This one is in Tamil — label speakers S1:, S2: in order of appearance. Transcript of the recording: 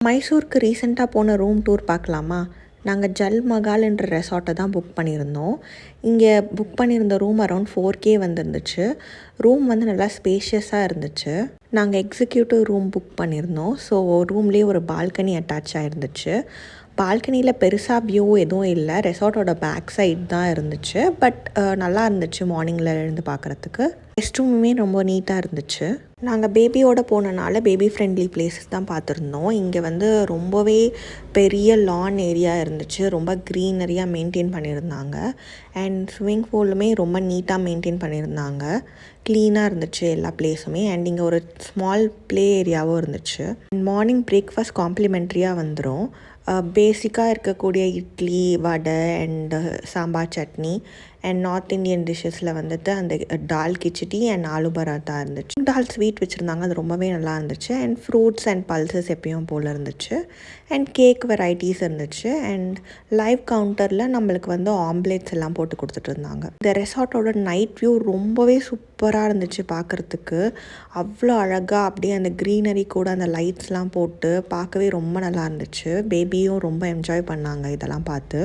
S1: மைசூருக்கு ரீசெண்டாக போன ரூம் டூர் பார்க்கலாமா? நாங்கள் ஜல்மஹால்ன்ற ரெசார்ட்டை தான் புக் பண்ணியிருந்தோம். இங்கே புக் பண்ணியிருந்த ரூம் அரௌண்ட் 4K வந்துருந்துச்சு. ரூம் வந்து நல்லா ஸ்பேஷியஸாக இருந்துச்சு. நாங்கள் எக்ஸிக்யூட்டிவ் ரூம் புக் பண்ணியிருந்தோம். ஸோ ரூம்லேயே ஒரு பால்கனி அட்டாச் ஆகிருந்துச்சு. பால்கனியில் பெருசாக வியூ எதுவும் இல்லை. ரெசார்ட்டோட பேக் சைட் தான் இருந்துச்சு. பட் நல்லா இருந்துச்சு மார்னிங்கில் எழுந்து பார்க்குறதுக்கு. ரெஸ்ட் ரூமுமே ரொம்ப நீட்டாக இருந்துச்சு. நாங்கள் பேபியோடு போனனால பேபி ஃப்ரெண்ட்லி பிளேஸஸ் தான் பார்த்துருந்தோம். இங்கே வந்து ரொம்பவே பெரிய லான் ஏரியா இருந்துச்சு. ரொம்ப க்ரீனரியாக மெயின்டைன் பண்ணியிருந்தாங்க. அண்ட் ஸ்விம்மிங் பூலுமே ரொம்ப நீட்டாக மெயின்டைன் பண்ணியிருந்தாங்க. க்ளீனாக இருந்துச்சு எல்லா பிளேஸுமே. அண்ட் இங்கே ஒரு ஸ்மால் ப்ளே ஏரியாவும் இருந்துச்சு. மார்னிங் பிரேக்ஃபாஸ்ட் காம்ப்ளிமெண்ட்ரியாக வந்துடும். பேசிக்காக இருக்கக்கூடிய idli, vada and sambar chutney and north Indian டிஷ்ஷஸில் வந்துட்டு அந்த டால் கிச்சடி அண்ட் ஆலு பராத்தா இருந்துச்சு. டால் ஸ்வீட் வச்சுருந்தாங்க, அது ரொம்பவே நல்லா இருந்துச்சு. அண்ட் ஃப்ரூட்ஸ் அண்ட் பல்சஸ் எப்பயும் போல் இருந்துச்சு. அண்ட் கேக் வெரைட்டிஸ் இருந்துச்சு. அண்ட் லைவ் கவுண்டரில் நம்மளுக்கு வந்து ஆம்லேட்ஸ் எல்லாம் போட்டு கொடுத்துட்டு இருந்தாங்க. இந்த ரெசார்ட்டோட நைட் வியூ ரொம்பவே சூப்பராக இருந்துச்சு பார்க்குறதுக்கு. அவ்வளோ அழகாக அப்படியே அந்த க்ரீனரி கூட அந்த லைட்ஸ்லாம் போட்டு பார்க்கவே ரொம்ப நல்லா இருந்துச்சு. பேபியும் ரொம்ப என்ஜாய் பண்ணாங்க இதெல்லாம் பார்த்து.